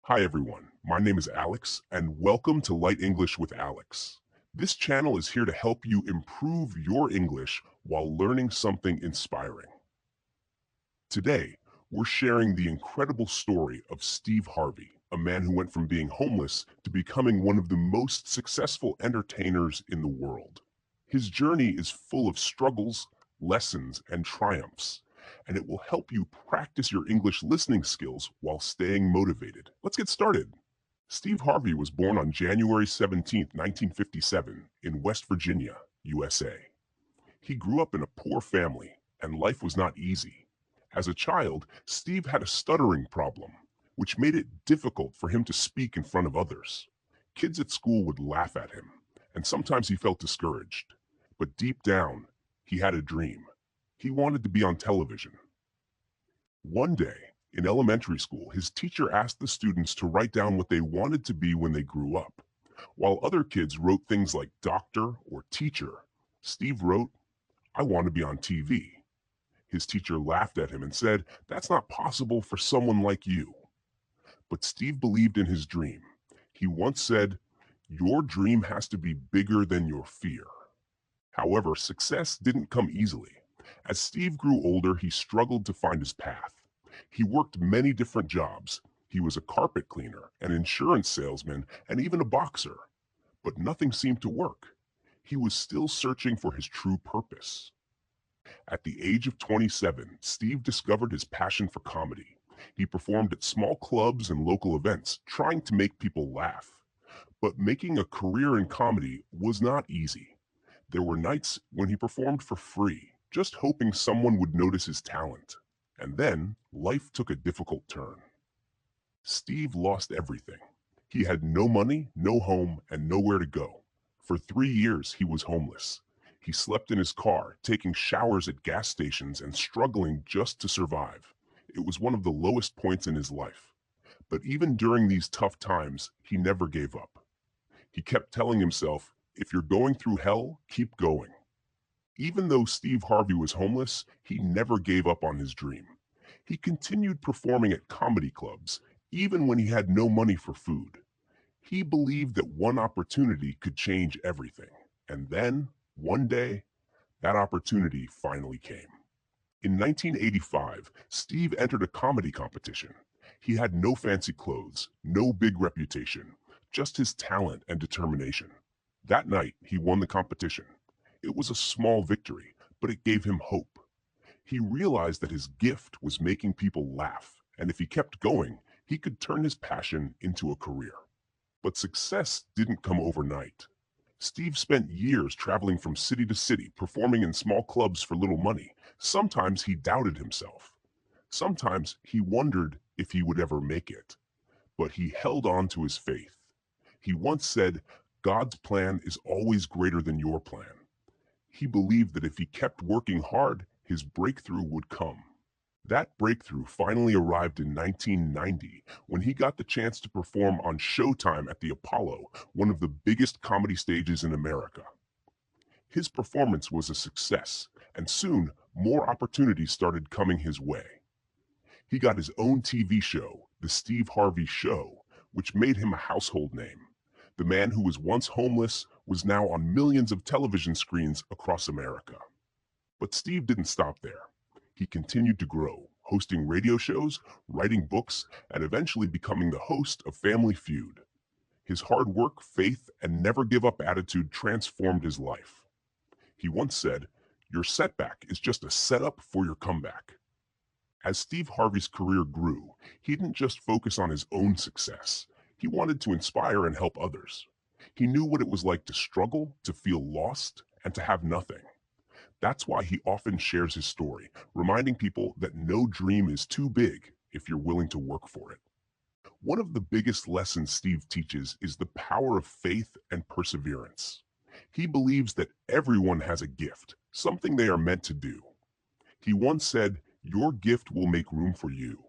Hi everyone, my name is Alex and welcome to Light English with Alex. This channel is here to help you improve your English while learning something inspiring. Today, we're sharing the incredible story of Steve Harvey, a man who went from being homeless to becoming one of the most successful entertainers in the world. His journey is full of struggles, lessons, and triumphs, and it will help you practice your English listening skills while staying motivated. Let's get started. Steve Harvey was born on January 17, 1957, in West Virginia, USA. He grew up in a poor family, and life was not easy. As a child, Steve had a stuttering problem, which made it difficult for him to speak in front of others. Kids at school would laugh at him, and sometimes he felt discouraged. But deep down, he had a dream. He wanted to be on television. One day, in elementary school, his teacher asked the students to write down what they wanted to be when they grew up. While other kids wrote things like doctor or teacher, Steve wrote, "I want to be on TV." His teacher laughed at him and said, "That's not possible for someone like you." But Steve believed in his dream. He once said, "Your dream has to be bigger than your fear." However, success didn't come easily. As Steve grew older, he struggled to find his path. He worked many different jobs. He was a carpet cleaner, an insurance salesman, and even a boxer. But nothing seemed to work. He was still searching for his true purpose. At the age of 27, Steve discovered his passion for comedy. He performed at small clubs and local events, trying to make people laugh. But making a career in comedy was not easy. There were nights when he performed for free, just hoping someone would notice his talent. And then, life took a difficult turn. Steve lost everything. He had no money, no home, and nowhere to go. For 3 years, he was homeless. He slept in his car, taking showers at gas stations and struggling just to survive. It was one of the lowest points in his life. But even during these tough times, he never gave up. He kept telling himself, "If you're going through hell, keep going." Even though Steve Harvey was homeless, he never gave up on his dream. He continued performing at comedy clubs, even when he had no money for food. He believed that one opportunity could change everything. And then, one day, that opportunity finally came. In 1985, Steve entered a comedy competition. He had no fancy clothes, no big reputation, just his talent and determination. That night, he won the competition. It was a small victory, but it gave him hope. He realized that his gift was making people laugh, and if he kept going, he could turn his passion into a career. But success didn't come overnight. Steve spent years traveling from city to city, performing in small clubs for little money. Sometimes he doubted himself. Sometimes he wondered if he would ever make it. But he held on to his faith. He once said, "God's plan is always greater than your plan." He believed that if he kept working hard, his breakthrough would come. That breakthrough finally arrived in 1990 when he got the chance to perform on Showtime at the Apollo, one of the biggest comedy stages in America. His performance was a success, and soon more opportunities started coming his way. He got his own TV show, The Steve Harvey Show, which made him a household name. The man who was once homeless was now on millions of television screens across America. But Steve didn't stop there. He continued to grow, hosting radio shows, writing books, and eventually becoming the host of Family Feud. His hard work, faith, and never give up attitude transformed his life. He once said, "Your setback is just a setup for your comeback." As Steve Harvey's career grew, he didn't just focus on his own success. He wanted to inspire and help others. He knew what it was like to struggle, to feel lost, and to have nothing. That's why he often shares his story, reminding people that no dream is too big if you're willing to work for it. One of the biggest lessons Steve teaches is the power of faith and perseverance. He believes that everyone has a gift, something they are meant to do. He once said, "Your gift will make room for you."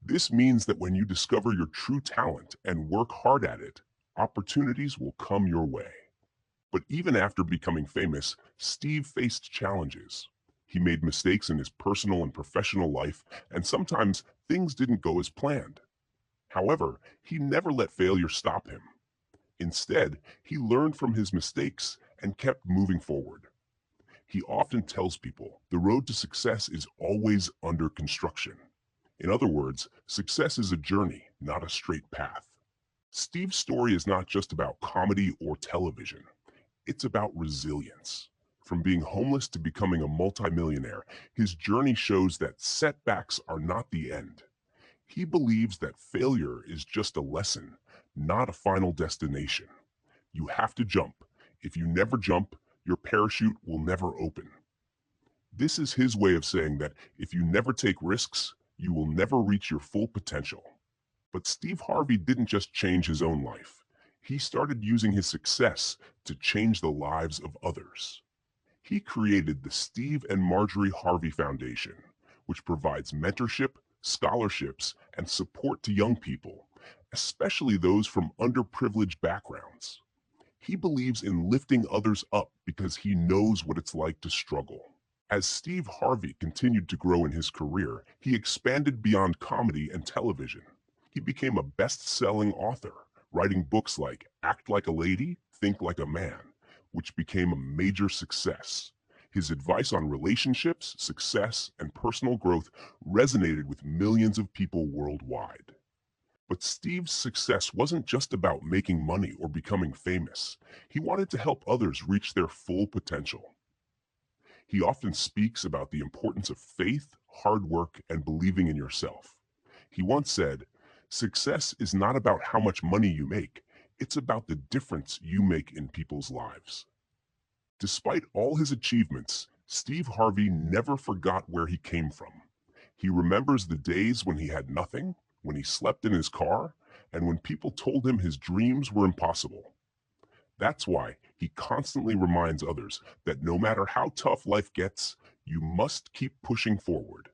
This means that when you discover your true talent and work hard at it, opportunities will come your way. But even after becoming famous, Steve faced challenges. He made mistakes in his personal and professional life, and sometimes things didn't go as planned. However, he never let failure stop him. Instead, he learned from his mistakes and kept moving forward. He often tells people the road to success is always under construction. In other words, success is a journey, not a straight path. Steve's story is not just about comedy or television. It's about resilience. From being homeless to becoming a multimillionaire, his journey shows that setbacks are not the end. He believes that failure is just a lesson, not a final destination. You have to jump. If you never jump, your parachute will never open. This is his way of saying that if you never take risks, you will never reach your full potential. But Steve Harvey didn't just change his own life. He started using his success to change the lives of others. He created the Steve and Marjorie Harvey Foundation, which provides mentorship, scholarships, and support to young people, especially those from underprivileged backgrounds. He believes in lifting others up because he knows what it's like to struggle. As Steve Harvey continued to grow in his career, he expanded beyond comedy and television. He became a best-selling author, writing books like Act Like a Lady, Think Like a Man, which became a major success. His advice on relationships, success, and personal growth resonated with millions of people worldwide. But Steve's success wasn't just about making money or becoming famous. He wanted to help others reach their full potential. He often speaks about the importance of faith, hard work, and believing in yourself. He once said, "Success is not about how much money you make, it's about the difference you make in people's lives." Despite all his achievements, Steve Harvey never forgot where he came from. He remembers the days when he had nothing, when he slept in his car, and when people told him his dreams were impossible. That's why he constantly reminds others that no matter how tough life gets, you must keep pushing forward.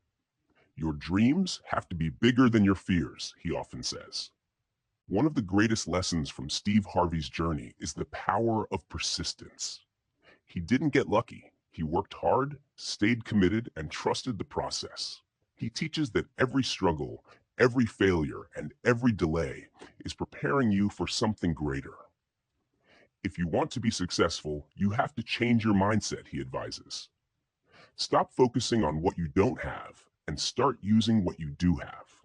Your dreams have to be bigger than your fears, he often says. One of the greatest lessons from Steve Harvey's journey is the power of persistence. He didn't get lucky. He worked hard, stayed committed, and trusted the process. He teaches that every struggle, every failure, and every delay is preparing you for something greater. If you want to be successful, you have to change your mindset, he advises. Stop focusing on what you don't have and start using what you do have.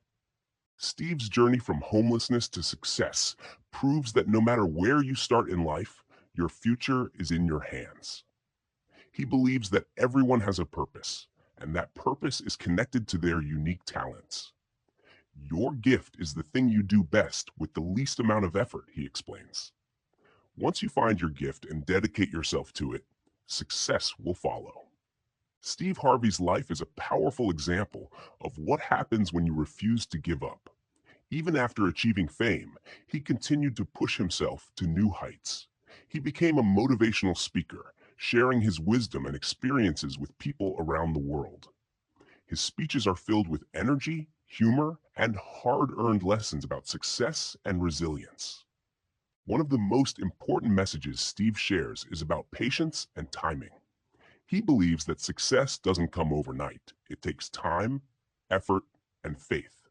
Steve's journey from homelessness to success proves that no matter where you start in life, your future is in your hands. He believes that everyone has a purpose, and that purpose is connected to their unique talents. Your gift is the thing you do best with the least amount of effort, he explains. Once you find your gift and dedicate yourself to it, success will follow. Steve Harvey's life is a powerful example of what happens when you refuse to give up. Even after achieving fame, he continued to push himself to new heights. He became a motivational speaker, sharing his wisdom and experiences with people around the world. His speeches are filled with energy, humor, and hard-earned lessons about success and resilience. One of the most important messages Steve shares is about patience and timing. He believes that success doesn't come overnight. It takes time, effort, and faith.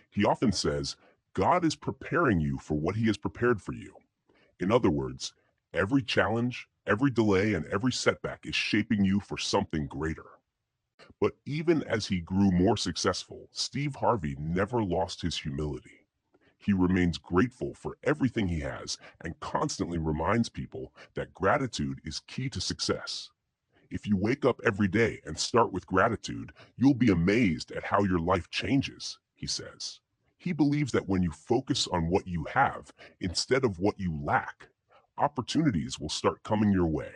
He often says, God is preparing you for what he has prepared for you. In other words, every challenge, every delay, and every setback is shaping you for something greater. But even as he grew more successful, Steve Harvey never lost his humility. He remains grateful for everything he has and constantly reminds people that gratitude is key to success. If you wake up every day and start with gratitude, you'll be amazed at how your life changes, he says. He believes that when you focus on what you have instead of what you lack, opportunities will start coming your way.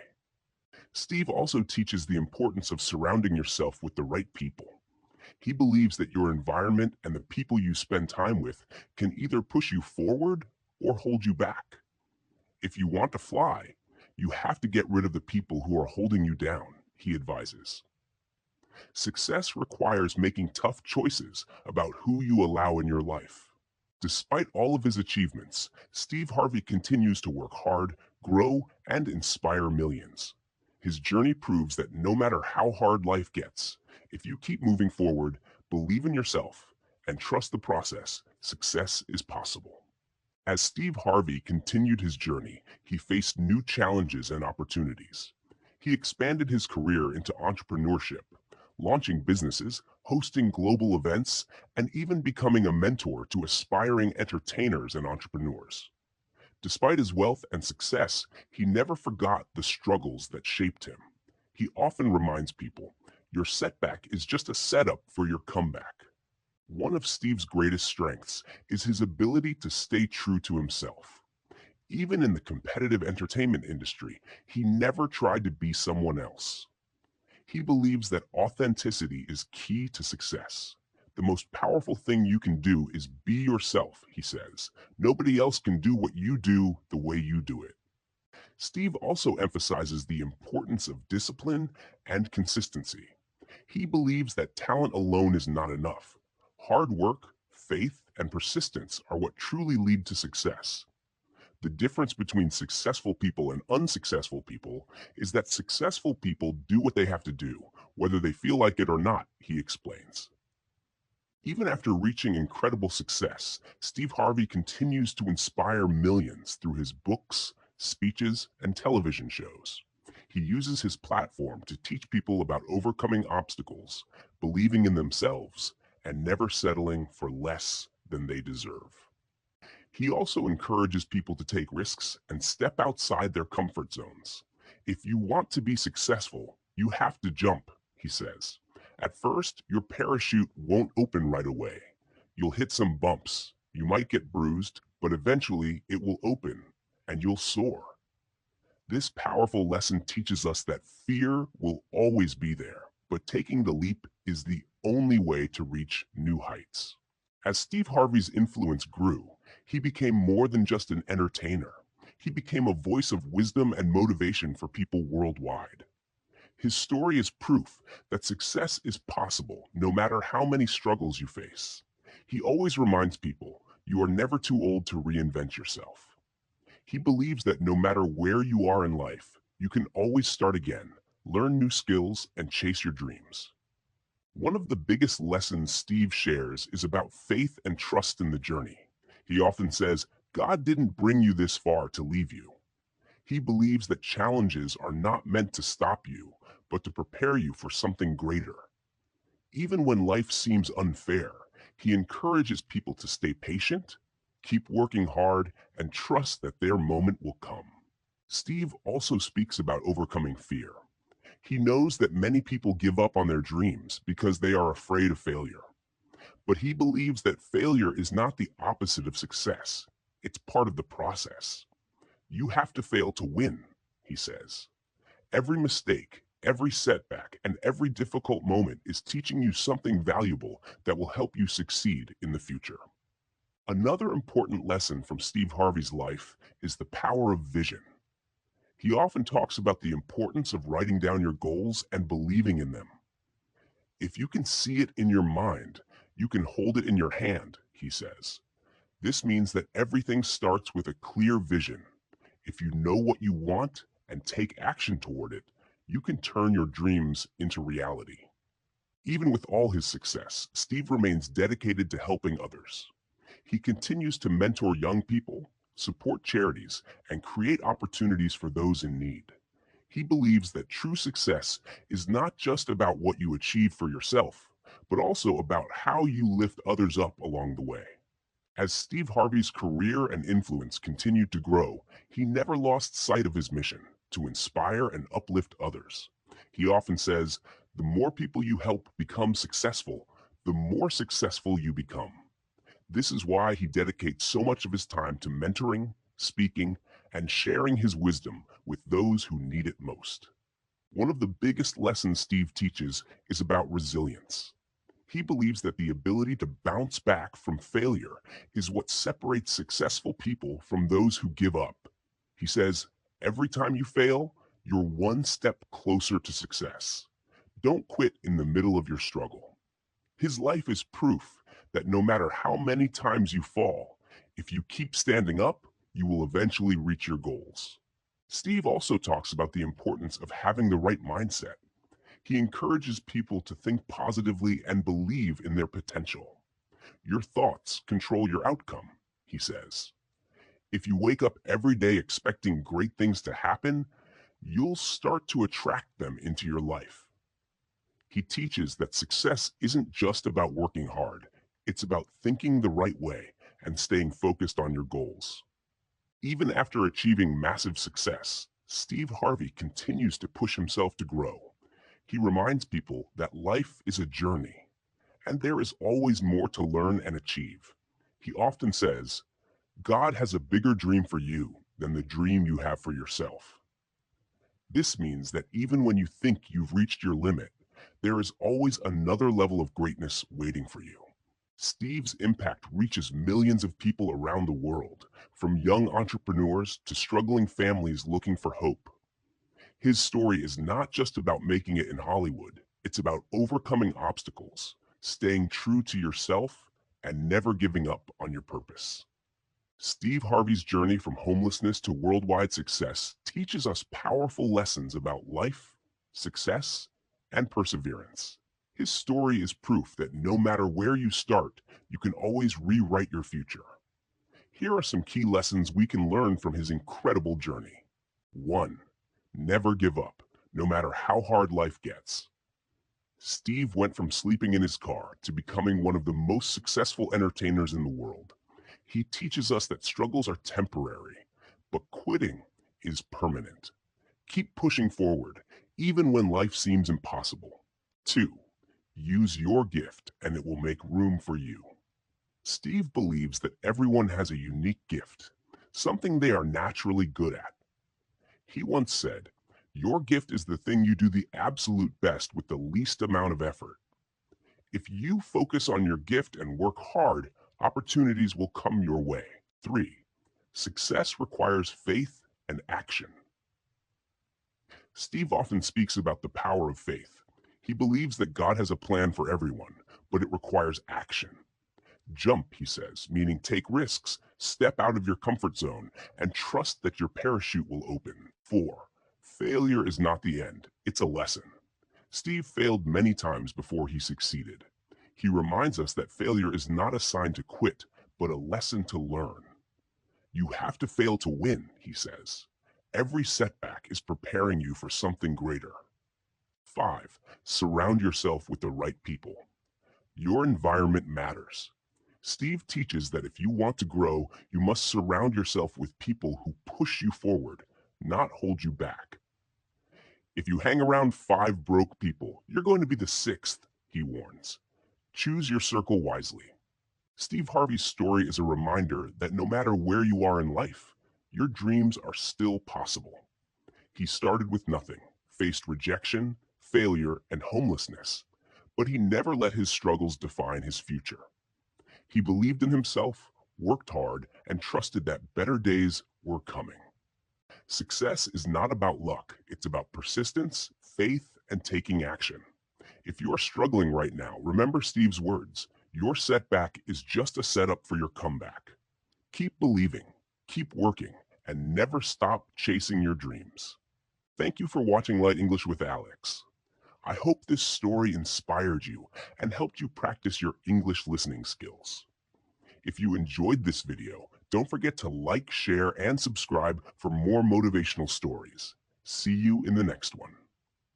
Steve also teaches the importance of surrounding yourself with the right people. He believes that your environment and the people you spend time with can either push you forward or hold you back. If you want to fly, you have to get rid of the people who are holding you down, he advises. Success requires making tough choices about who you allow in your life. Despite all of his achievements, Steve Harvey continues to work hard, grow, and inspire millions. His journey proves that no matter how hard life gets, if you keep moving forward, believe in yourself, and trust the process, success is possible. As Steve Harvey continued his journey, he faced new challenges and opportunities. He expanded his career into entrepreneurship, launching businesses, hosting global events, and even becoming a mentor to aspiring entertainers and entrepreneurs. Despite his wealth and success, he never forgot the struggles that shaped him. He often reminds people, your setback is just a setup for your comeback. One of Steve's greatest strengths is his ability to stay true to himself. Even in the competitive entertainment industry, he never tried to be someone else. He believes that authenticity is key to success. The most powerful thing you can do is be yourself, he says. Nobody else can do what you do the way you do it. Steve also emphasizes the importance of discipline and consistency. He believes that talent alone is not enough. Hard work, faith, and persistence are what truly lead to success. The difference between successful people and unsuccessful people is that successful people do what they have to do, whether they feel like it or not, he explains. Even after reaching incredible success, Steve Harvey continues to inspire millions through his books, speeches, and television shows. He uses his platform to teach people about overcoming obstacles, believing in themselves, and never settling for less than they deserve. He also encourages people to take risks and step outside their comfort zones. If you want to be successful, you have to jump, he says. At first, your parachute won't open right away. You'll hit some bumps, you might get bruised, but eventually it will open and you'll soar. This powerful lesson teaches us that fear will always be there, but taking the leap is the only way to reach new heights. As Steve Harvey's influence grew, he became more than just an entertainer. He became a voice of wisdom and motivation for people worldwide. His story is proof that success is possible no matter how many struggles you face. He always reminds people you are never too old to reinvent yourself. He believes that no matter where you are in life, you can always start again, learn new skills, and chase your dreams. One of the biggest lessons Steve shares is about faith and trust in the journey. He often says, God didn't bring you this far to leave you. He believes that challenges are not meant to stop you, but to prepare you for something greater. Even when life seems unfair, he encourages people to stay patient, keep working hard, and trust that their moment will come. Steve also speaks about overcoming fear. He knows that many people give up on their dreams because they are afraid of failure. But he believes that failure is not the opposite of success. It's part of the process. You have to fail to win, he says. Every mistake, every setback, and every difficult moment is teaching you something valuable that will help you succeed in the future. Another important lesson from Steve Harvey's life is the power of vision. He often talks about the importance of writing down your goals and believing in them. If you can see it in your mind, you can hold it in your hand, he says. This means that everything starts with a clear vision. If you know what you want and take action toward it, you can turn your dreams into reality. Even with all his success, Steve remains dedicated to helping others. He continues to mentor young people, support charities, and create opportunities for those in need. He believes that true success is not just about what you achieve for yourself, but also about how you lift others up along the way. As Steve Harvey's career and influence continued to grow, he never lost sight of his mission to inspire and uplift others. He often says, the more people you help become successful, the more successful you become. This is why he dedicates so much of his time to mentoring, speaking, and sharing his wisdom with those who need it most. One of the biggest lessons Steve teaches is about resilience. He believes that the ability to bounce back from failure is what separates successful people from those who give up. He says, every time you fail, you're one step closer to success. Don't quit in the middle of your struggle. His life is proof that no matter how many times you fall, if you keep standing up, you will eventually reach your goals. Steve also talks about the importance of having the right mindset. He encourages people to think positively and believe in their potential. Your thoughts control your outcome, he says. If you wake up every day expecting great things to happen, you'll start to attract them into your life. He teaches that success isn't just about working hard. It's about thinking the right way and staying focused on your goals. Even after achieving massive success, Steve Harvey continues to push himself to grow. He reminds people that life is a journey, and there is always more to learn and achieve. He often says, God has a bigger dream for you than the dream you have for yourself. This means that even when you think you've reached your limit, there is always another level of greatness waiting for you. Steve's impact reaches millions of people around the world, from young entrepreneurs to struggling families looking for hope. His story is not just about making it in Hollywood, it's about overcoming obstacles, staying true to yourself, and never giving up on your purpose. Steve Harvey's journey from homelessness to worldwide success teaches us powerful lessons about life, success, and perseverance. His story is proof that no matter where you start, you can always rewrite your future. Here are some key lessons we can learn from his incredible journey. 1. Never give up, no matter how hard life gets. Steve went from sleeping in his car to becoming one of the most successful entertainers in the world. He teaches us that struggles are temporary, but quitting is permanent. Keep pushing forward, even when life seems impossible. 2. Use your gift and it will make room for you. Steve believes that everyone has a unique gift, something they are naturally good at. He once said, "Your gift is the thing you do the absolute best with the least amount of effort." If you focus on your gift and work hard, opportunities will come your way. 3. Success requires faith and action. Steve often speaks about the power of faith. He believes that God has a plan for everyone, but it requires action. Jump, he says, meaning take risks, step out of your comfort zone, and trust that your parachute will open. 4. Failure is not the end, it's a lesson. Steve failed many times before he succeeded. He reminds us that failure is not a sign to quit, but a lesson to learn. You have to fail to win, he says. Every setback is preparing you for something greater. 5. Surround yourself with the right people. Your environment matters. Steve teaches that if you want to grow, you must surround yourself with people who push you forward, not hold you back. If you hang around 5 broke people, you're going to be the 6th, he warns. Choose your circle wisely. Steve Harvey's story is a reminder that no matter where you are in life, your dreams are still possible. He started with nothing, faced rejection, failure, and homelessness, but he never let his struggles define his future. He believed in himself, worked hard, and trusted that better days were coming. Success is not about luck, it's about persistence, faith, and taking action. If you are struggling right now, remember Steve's words. Your setback is just a setup for your comeback. Keep believing, keep working, and never stop chasing your dreams. Thank you for watching Light English with Alex. I hope this story inspired you and helped you practice your English listening skills. If you enjoyed this video, don't forget to like, share, and subscribe for more motivational stories. See you in the next one.